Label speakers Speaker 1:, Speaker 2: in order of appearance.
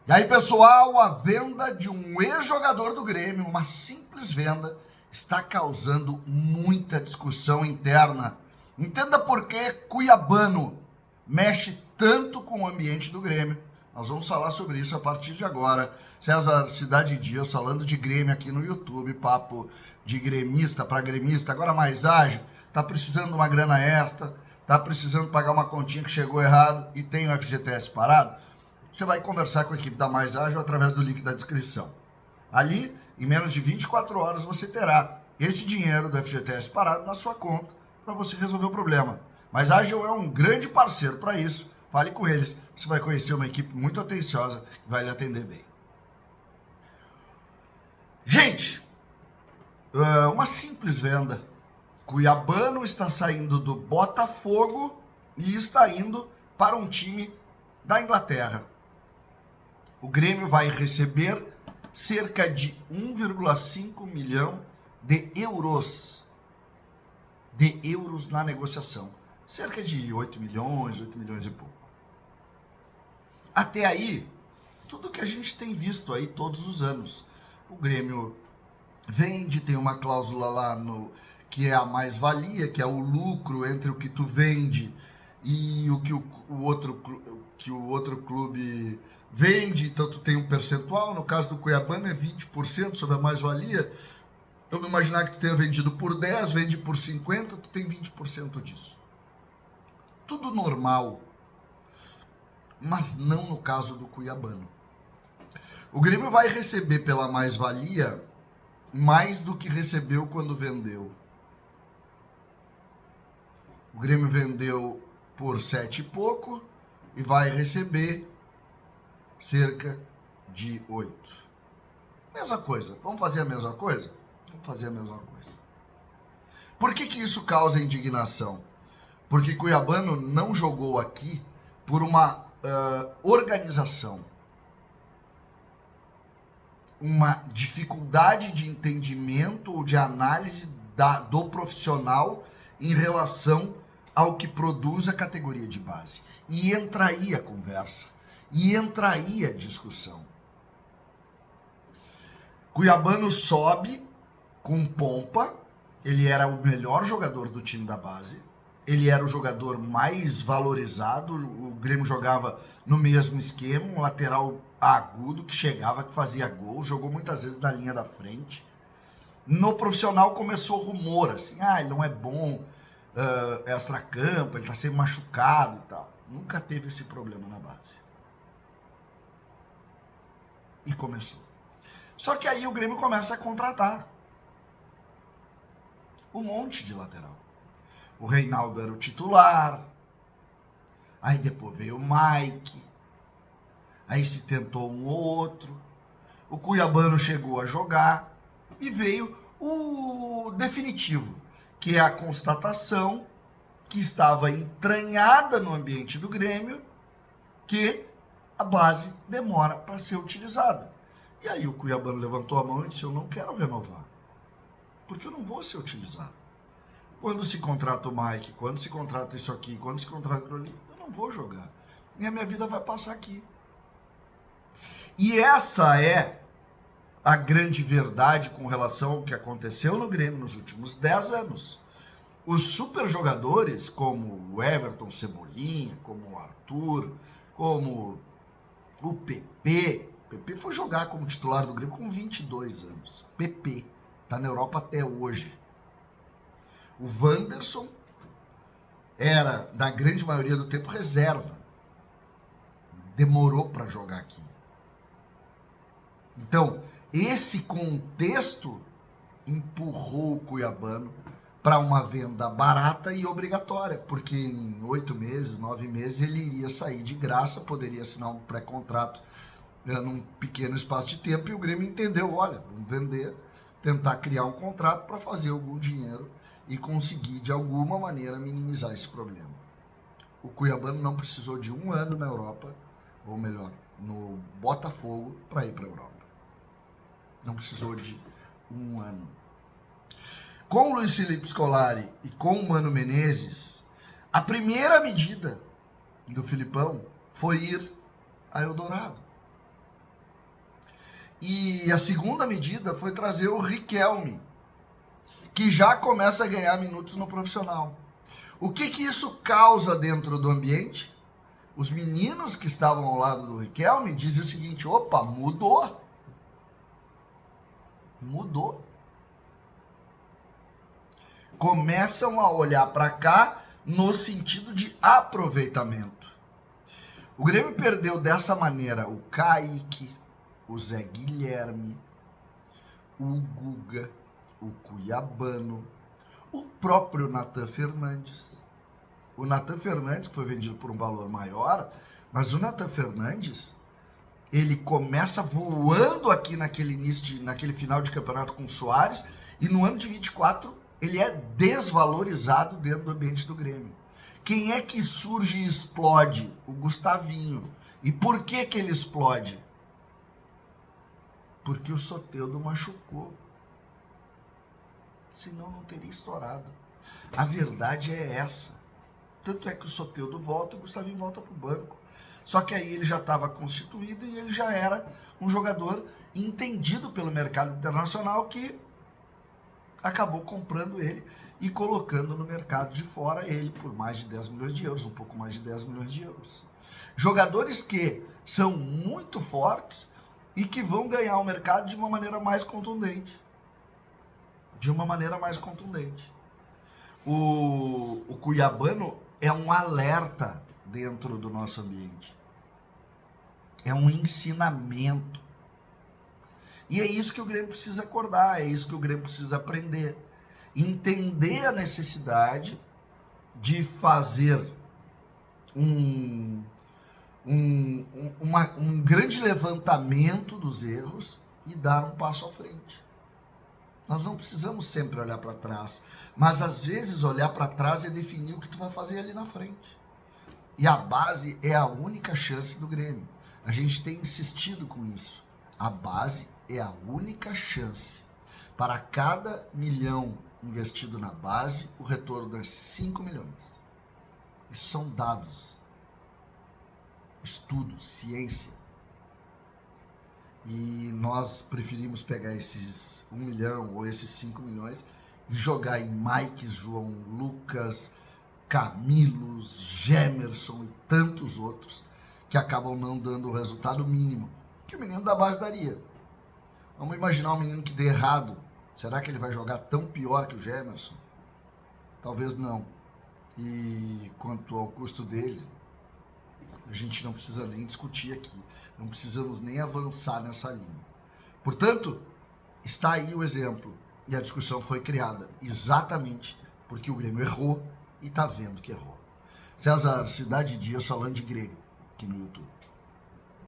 Speaker 1: E aí, pessoal, a venda de um ex-jogador do Grêmio, uma simples venda, está causando muita discussão interna. Entenda por que cuiabano mexe tanto com o ambiente do Grêmio. Nós vamos falar sobre isso a partir de agora. César Cidade Dias falando de Grêmio aqui no YouTube, papo de gremista para gremista, agora mais ágil, tá precisando de uma grana extra, tá precisando pagar uma continha que chegou errado e tem o FGTS parado. Você vai conversar com a equipe da Mais Ágil através do link da descrição. Ali, em menos de 24 horas, você terá esse dinheiro do FGTS parado na sua conta para você resolver o problema. Mais Ágil é um grande parceiro para isso. Fale com eles. Você vai conhecer uma equipe muito atenciosa que vai lhe atender bem. Gente, uma simples venda. Cuiabano está saindo do Botafogo e está indo para um time da Inglaterra. O Grêmio vai receber cerca de 1,5 milhão de euros na negociação. Cerca de 8 milhões e pouco. Até aí, tudo que a gente tem visto aí todos os anos. O Grêmio vende, tem uma cláusula lá no que é a mais-valia, que é o lucro entre o que tu vende e o que o outro clube vende, então tu tem um percentual. No caso do Cuiabano é 20% sobre a mais-valia. Vamos imaginar que tu tenha vendido por 10, vende por 50, tu tem 20% disso. Tudo normal, mas não no caso do Cuiabano. O Grêmio vai receber pela mais-valia mais do que recebeu quando vendeu. O Grêmio vendeu por 7 e pouco e vai receber cerca de 8. Mesma coisa. Vamos fazer a mesma coisa? Vamos fazer a mesma coisa. Por que isso causa indignação? Porque Cuiabano não jogou aqui por uma organização, uma dificuldade de entendimento ou de análise do profissional em relação ao que produz a categoria de base. E entra aí a conversa. E entra aí a discussão. Cuiabano sobe com pompa. Ele era o melhor jogador do time da base. Ele era o jogador mais valorizado. O Grêmio jogava no mesmo esquema, um lateral agudo que chegava, que fazia gol, jogou muitas vezes na linha da frente. No profissional começou rumor, assim, ele não é bom, extra-campo, ele tá sempre machucado e tal. Nunca teve esse problema na base. E começou. Só que aí o Grêmio começa a contratar um monte de lateral. O Reinaldo era o titular, aí depois veio o Mike, aí se tentou um ou outro, o Cuiabano chegou a jogar e veio o definitivo, que é a constatação que estava entranhada no ambiente do Grêmio, que a base demora para ser utilizada. E aí o Cuiabano levantou a mão e disse: eu não quero renovar, porque eu não vou ser utilizado. Quando se contrata o Mike, quando se contrata isso aqui, quando se contrata aquilo ali, eu não vou jogar. E a minha vida vai passar aqui. E essa é a grande verdade com relação ao que aconteceu no Grêmio nos últimos 10 anos. Os super jogadores, como o Everton Cebolinha, como o Arthur, como o PP. PP foi jogar como titular do Grêmio com 22 anos. PP. Tá na Europa até hoje. O Wanderson era, na grande maioria do tempo, reserva. Demorou para jogar aqui. Então, esse contexto empurrou o Cuiabano para uma venda barata e obrigatória, porque em 8 meses, 9 meses, ele iria sair de graça, poderia assinar um pré-contrato num pequeno espaço de tempo, e o Grêmio entendeu: olha, vamos vender, tentar criar um contrato para fazer algum dinheiro e conseguir, de alguma maneira, minimizar esse problema. O Cuiabano não precisou de 1 ano na Europa, ou melhor, no Botafogo, para ir para a Europa. Não precisou de 1 ano. Com o Luiz Felipe Scolari e com o Mano Menezes, a primeira medida do Filipão foi ir a Eldorado. E a segunda medida foi trazer o Riquelme, que já começa a ganhar minutos no profissional. O que isso causa dentro do ambiente? Os meninos que estavam ao lado do Riquelme dizem o seguinte: opa, mudou. Mudou. Começam a olhar para cá no sentido de aproveitamento. O Grêmio perdeu dessa maneira o Kaique, o Zé Guilherme, o Guga, o Cuiabano, o próprio Nathan Fernandes. O Nathan Fernandes, que foi vendido por um valor maior, mas o Nathan Fernandes, ele começa voando aqui naquele final de campeonato com o Soares, e no ano de 24 ele é desvalorizado dentro do ambiente do Grêmio. Quem é que surge e explode? O Gustavinho. E por que ele explode? Porque o Soteldo machucou. Senão não teria estourado. A verdade é essa. Tanto é que o Soteldo volta e o Gustavinho volta para o banco. Só que aí ele já estava constituído e ele já era um jogador entendido pelo mercado internacional, que acabou comprando ele e colocando no mercado de fora ele por mais de 10 milhões de euros, um pouco mais de 10 milhões de euros. Jogadores que são muito fortes e que vão ganhar o mercado de uma maneira mais contundente. O Cuiabano é um alerta dentro do nosso ambiente. É um ensinamento. E é isso que o Grêmio precisa acordar, é isso que o Grêmio precisa aprender. Entender a necessidade de fazer um grande levantamento dos erros e dar um passo à frente. Nós não precisamos sempre olhar para trás, mas às vezes olhar para trás é definir o que tu vai fazer ali na frente. E a base é a única chance do Grêmio. A gente tem insistido com isso. A base é a única chance. Para cada milhão investido na base, o retorno dá 5 milhões. Isso são dados. Estudo, ciência. E nós preferimos pegar esses 1 milhão ou esses 5 milhões e jogar em Mike, João Lucas, Camilos, Gemerson e tantos outros que acabam não dando o resultado mínimo que o menino da base daria. Vamos imaginar um menino que dê errado. Será que ele vai jogar tão pior que o Gemerson? Talvez não. E quanto ao custo dele, a gente não precisa nem discutir aqui. Não precisamos nem avançar nessa linha. Portanto, está aí o exemplo. E a discussão foi criada exatamente porque o Grêmio errou e está vendo que errou. César, Cidade Dias falando de Grêmio aqui no YouTube.